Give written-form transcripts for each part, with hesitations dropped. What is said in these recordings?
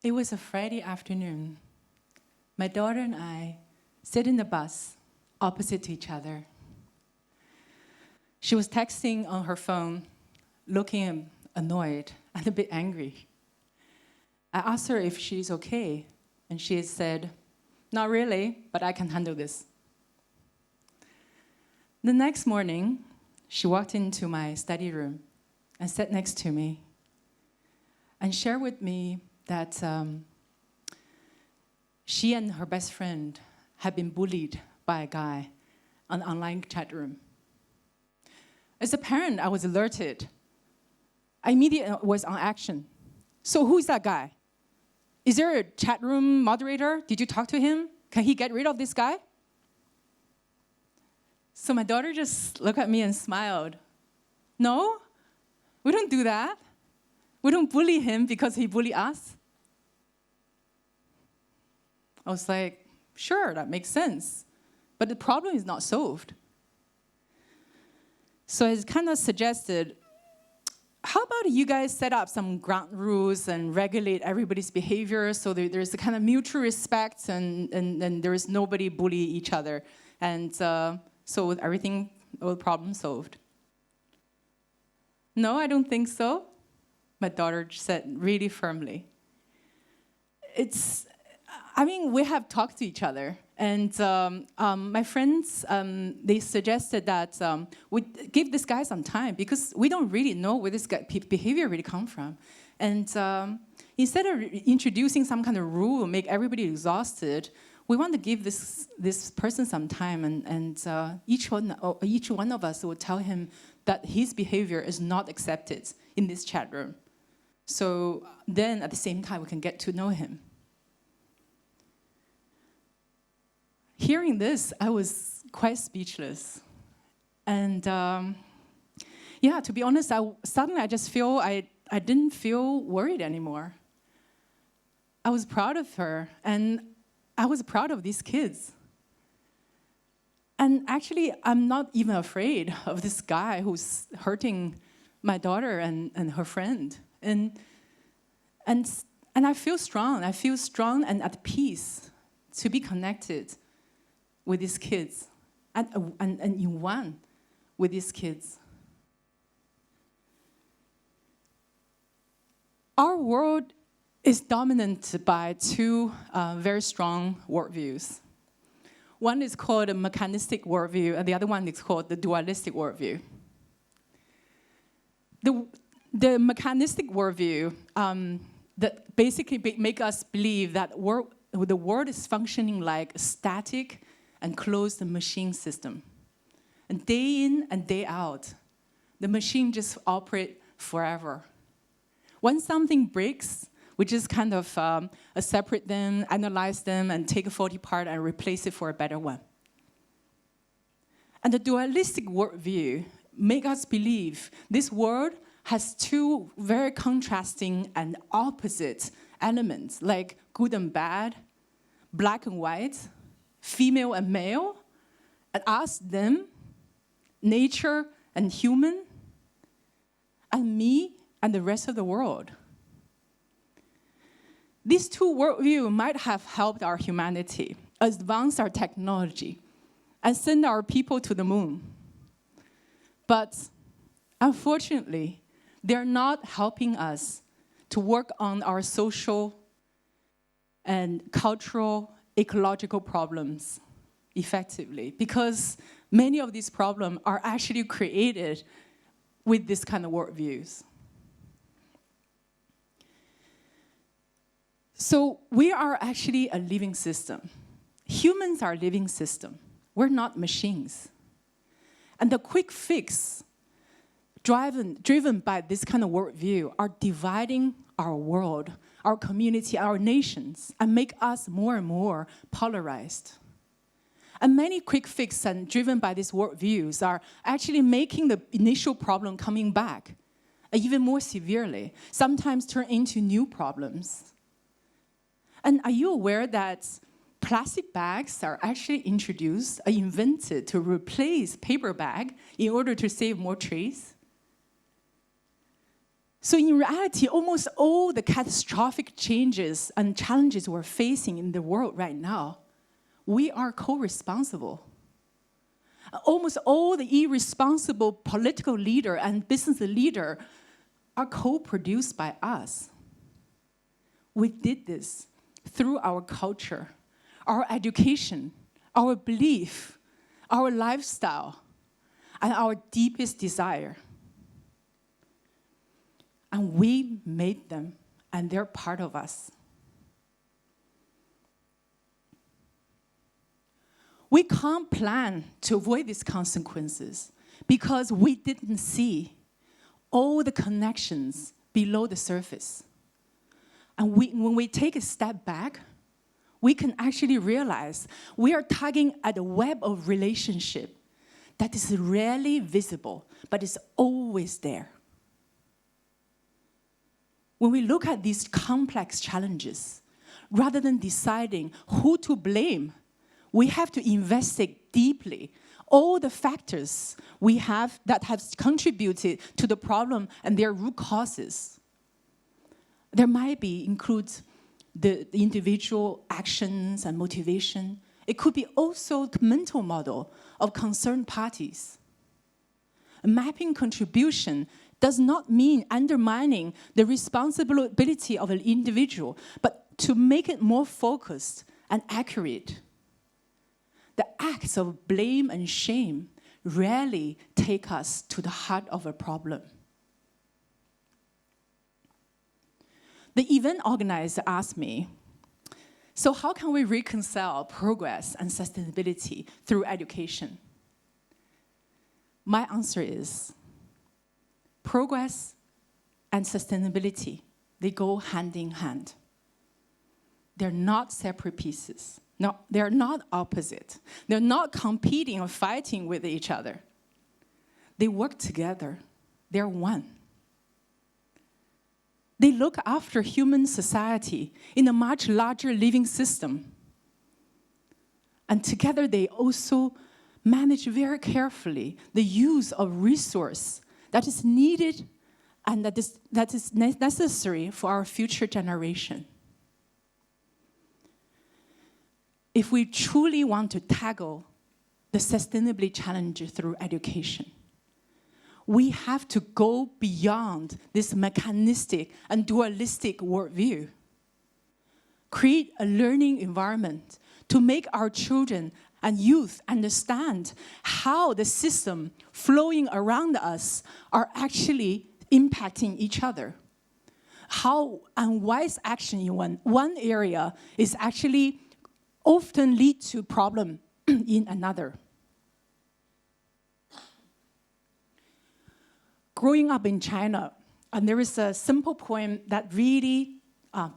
It was a Friday afternoon. My daughter and I sit in the bus opposite to each other. She was texting on her phone, looking annoyed and a bit angry. I asked her if she's okay, and she said, "Not really, but I can handle this." The next morning, she walked into my study room and sat next to me and shared with me that she and her best friend had been bullied by a guy on an online chat room. As a parent, I was alerted. I immediately was on action. So who's that guy? Is there a chat room moderator? Did you talk to him? Can he get rid of this guy? So my daughter just looked at me and smiled. No, we don't do that. We don't bully him because he bullied us. I was like, sure, that makes sense. But the problem is not solved. So I kind of suggested, how about you guys set up some ground rules and regulate everybody's behavior so there's a kind of mutual respect and there is nobody bully each other. And so everything, all the problem solved. No, I don't think so, my daughter said really firmly. We have talked to each other. And my friends, they suggested that we give this guy some time because we don't really know where this guy behavior really comes from. And instead of introducing some kind of rule, make everybody exhausted, we want to give this person some time, and each one of us will tell him that his behavior is not accepted in this chat room. So then, at the same time, we can get to know him. Hearing this, I was quite speechless. And to be honest, suddenly I just feel I didn't feel worried anymore. I was proud of her, and I was proud of these kids. And actually, I'm not even afraid of this guy who's hurting my daughter and her friend. And I feel strong. I feel strong and at peace to be connected with these kids and in one with these kids. Our world is dominated by two very strong worldviews. One is called a mechanistic worldview, and the other one is called the dualistic worldview. The mechanistic worldview that basically make us believe that the world is functioning like a static and closed machine system. And day in and day out, the machine just operates forever. When something breaks, we just kind of separate them, analyze them, and take a faulty part and replace it for a better one. And the dualistic worldview make us believe this world has two very contrasting and opposite elements, like good and bad, black and white, female and male, and us, them, nature and human, and me and the rest of the world. These two worldviews might have helped our humanity, advance our technology, and send our people to the moon. But unfortunately, they're not helping us to work on our social and cultural, ecological problems effectively, because many of these problems are actually created with this kind of worldviews. So we are actually a living system. Humans are a living system. We're not machines. And the quick fix driven by this kind of worldview are dividing our world, our community, our nations, and make us more and more polarized. And many quick fixes driven by these worldviews are actually making the initial problem coming back, even more severely, sometimes turn into new problems. And are you aware that plastic bags are actually invented to replace paper bag in order to save more trees? So in reality, almost all the catastrophic changes and challenges we're facing in the world right now, we are co-responsible. Almost all the irresponsible political leader and business leader are co-produced by us. We did this through our culture, our education, our belief, our lifestyle, and our deepest desire. And we made them, and they're part of us. We can't plan to avoid these consequences because we didn't see all the connections below the surface. And when we take a step back, we can actually realize we are tugging at a web of relationship that is rarely visible, but is always there. When we look at these complex challenges, rather than deciding who to blame, we have to investigate deeply all the factors we have that have contributed to the problem and their root causes. There might include the individual actions and motivation. It could be also the mental model of concerned parties. Mapping contribution does not mean undermining the responsibility of an individual, but to make it more focused and accurate. The acts of blame and shame rarely take us to the heart of a problem. The event organizer asked me, so how can we reconcile progress and sustainability through education? My answer is, progress and sustainability, they go hand in hand. They're not separate pieces. No, they're not opposite. They're not competing or fighting with each other. They work together. They're one. They look after human society in a much larger living system. And together they also manage very carefully the use of resource that is needed and that is necessary for our future generation. If we truly want to tackle the sustainability challenge through education, we have to go beyond this mechanistic and dualistic worldview. Create a learning environment to make our children and youth understand how the system flowing around us are actually impacting each other. How unwise action in one area is actually often lead to problem in another. Growing up in China, and there is a simple poem that really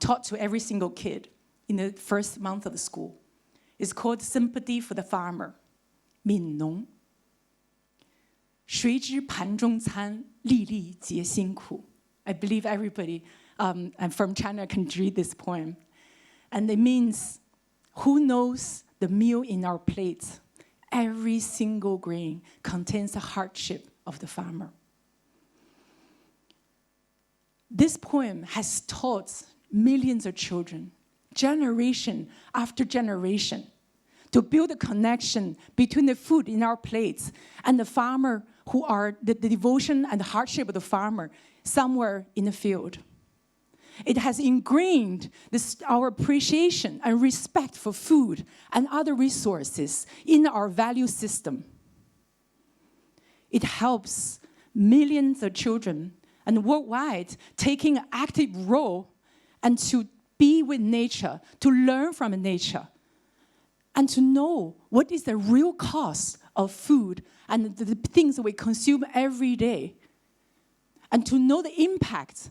taught to every single kid in the first month of the school. It's called Sympathy for the Farmer, 悯农. 谁知盘中餐，粒粒皆辛苦. I believe everybody from China can read this poem. And it means, who knows the meal in our plates? Every single grain contains the hardship of the farmer. This poem has taught millions of children, generation after generation, to build a connection between the food in our plates and the farmer, who are the devotion and the hardship of the farmer somewhere in the field. It has ingrained our appreciation and respect for food and other resources in our value system. It helps millions of children and worldwide taking an active role and to be with nature, to learn from nature, and to know what is the real cost of food and the things that we consume every day, and to know the impact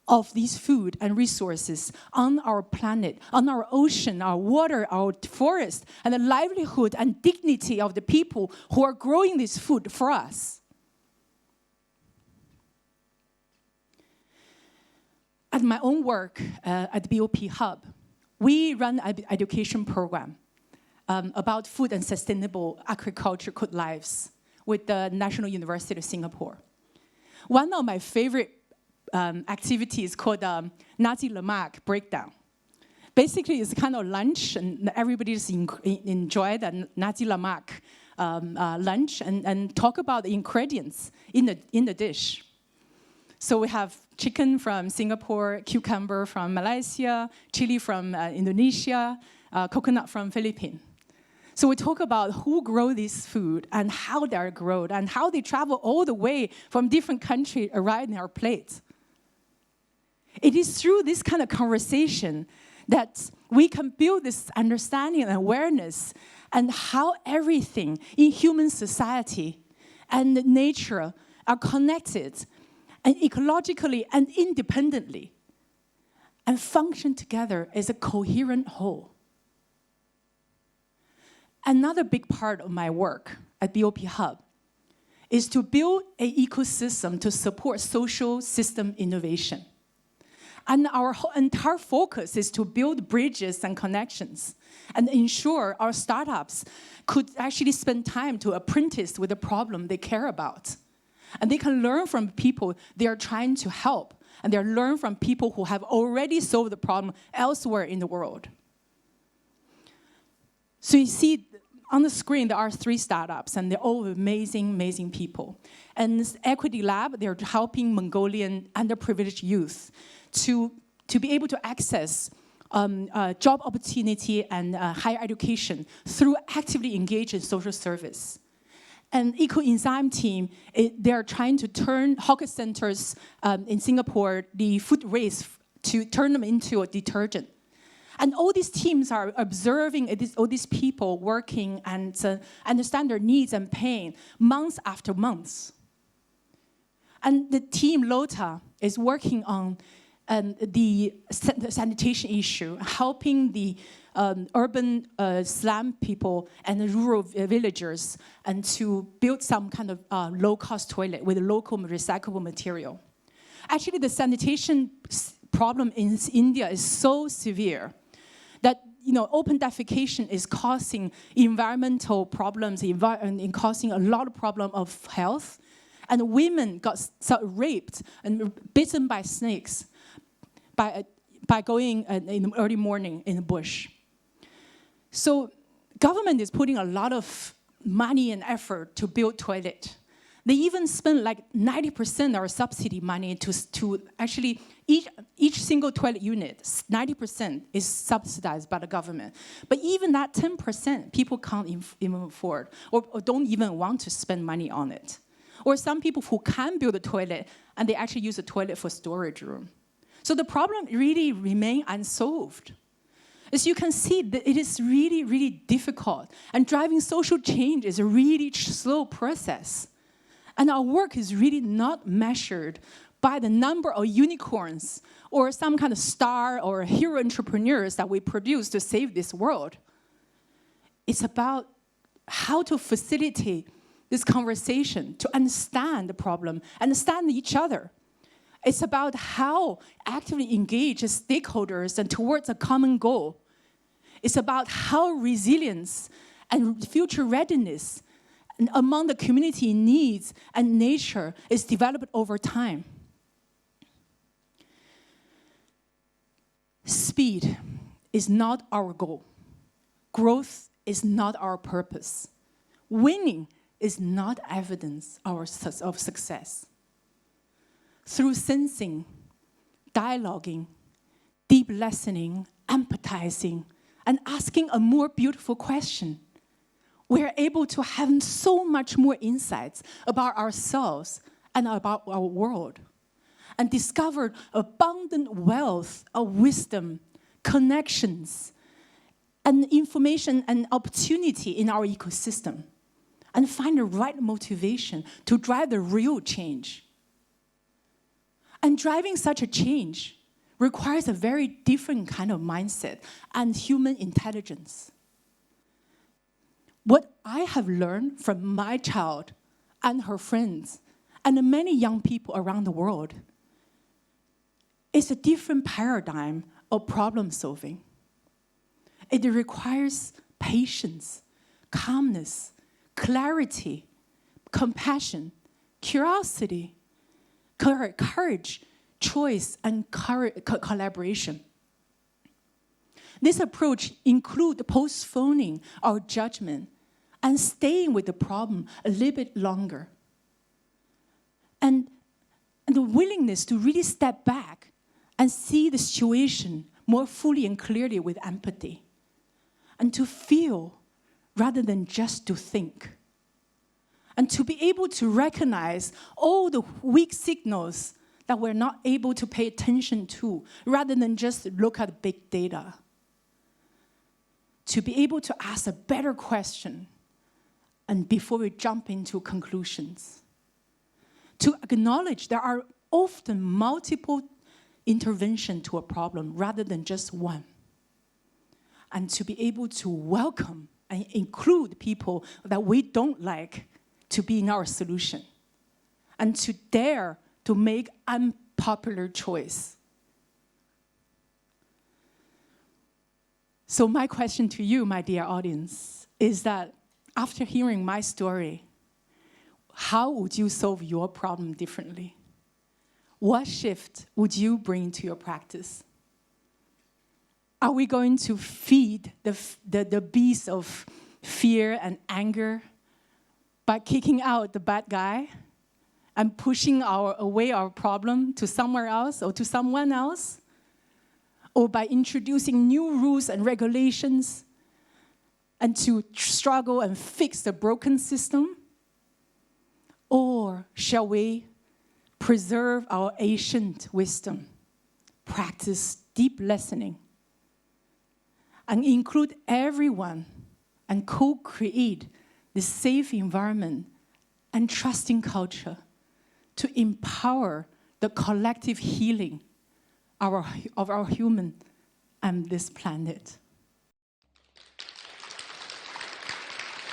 of these food and resources on our planet, on our ocean, our water, our forest, and the livelihood and dignity of the people who are growing this food for us. At my own work at BoP Hub, we run an education program about food and sustainable agriculture good lives with the National University of Singapore. One of my favorite activity is called Nazi Lemak breakdown. Basically, it's kind of lunch, and everybody just enjoy the Nazi Lemak lunch and talk about the ingredients in the dish. So we have chicken from Singapore, cucumber from Malaysia, chili from Indonesia, coconut from Philippines. So we talk about who grow this food and how they're grown and how they travel all the way from different countries arrive in our plate. It is through this kind of conversation that we can build this understanding and awareness and how everything in human society and nature are connected and ecologically and independently and function together as a coherent whole. Another big part of my work at BoP Hub is to build an ecosystem to support social system innovation. And our entire focus is to build bridges and connections and ensure our startups could actually spend time to apprentice with the problem they care about. And they can learn from people they are trying to help, and they learn from people who have already solved the problem elsewhere in the world. So you see, on the screen, there are 3 startups, and they're all amazing, amazing people. And this Equity Lab, they're helping Mongolian underprivileged youth to be able to access job opportunity and higher education through actively engaged in social service. And Eco-Enzyme team, they're trying to turn hawker centers in Singapore, the food waste, to turn them into a detergent. And all these teams are observing all these people working and understand their needs and pain months after months. And the team LOTA is working on the sanitation issue, helping the urban slum people and the rural villagers and to build some kind of low-cost toilet with local recyclable material. Actually, the sanitation problem in India is so severe that open defecation is causing environmental problems and causing a lot of problem of health. And women got raped and bitten by snakes by going in the early morning in the bush. So government is putting a lot of money and effort to build toilet. They even spend like 90% of our subsidy money to actually each single toilet unit, 90% is subsidized by the government. But even that 10%, people can't even afford or don't even want to spend money on it. Or some people who can build a toilet and they actually use a toilet for storage room. So the problem really remains unsolved. As you can see, it is really, really difficult. And driving social change is a really slow process. And our work is really not measured by the number of unicorns or some kind of star or hero entrepreneurs that we produce to save this world. It's about how to facilitate this conversation, to understand the problem, understand each other. It's about how actively engage as stakeholders and towards a common goal. It's about how resilience and future readiness among the community needs and nature is developed over time. Speed is not our goal. Growth is not our purpose. Winning is not evidence of success. Through sensing, dialoguing, deep listening, empathizing, and asking a more beautiful question, we are able to have so much more insights about ourselves and about our world, and discover abundant wealth of wisdom, connections, and information and opportunity in our ecosystem, and find the right motivation to drive the real change. And driving such a change requires a very different kind of mindset and human intelligence. What I have learned from my child and her friends and the many young people around the world is a different paradigm of problem solving. It requires patience, calmness, clarity, compassion, curiosity, courage, choice, and collaboration. This approach includes postponing our judgment and staying with the problem a little bit longer. And the willingness to really step back and see the situation more fully and clearly with empathy. And to feel rather than just to think. And to be able to recognize all the weak signals that we're not able to pay attention to, rather than just look at big data. To be able to ask a better question, and before we jump into conclusions. To acknowledge there are often multiple interventions to a problem, rather than just one. And to be able to welcome and include people that we don't like to be in our solution. And to dare to make unpopular choice. So my question to you, my dear audience, is that after hearing my story, how would you solve your problem differently? What shift would you bring to your practice? Are we going to feed the beast of fear and anger by kicking out the bad guy and pushing away our problem to somewhere else or to someone else? Or by introducing new rules and regulations and to struggle and fix the broken system? Or shall we preserve our ancient wisdom, practice deep listening, and include everyone and co-create this safe environment and trusting culture to empower the collective healing of our human and this planet?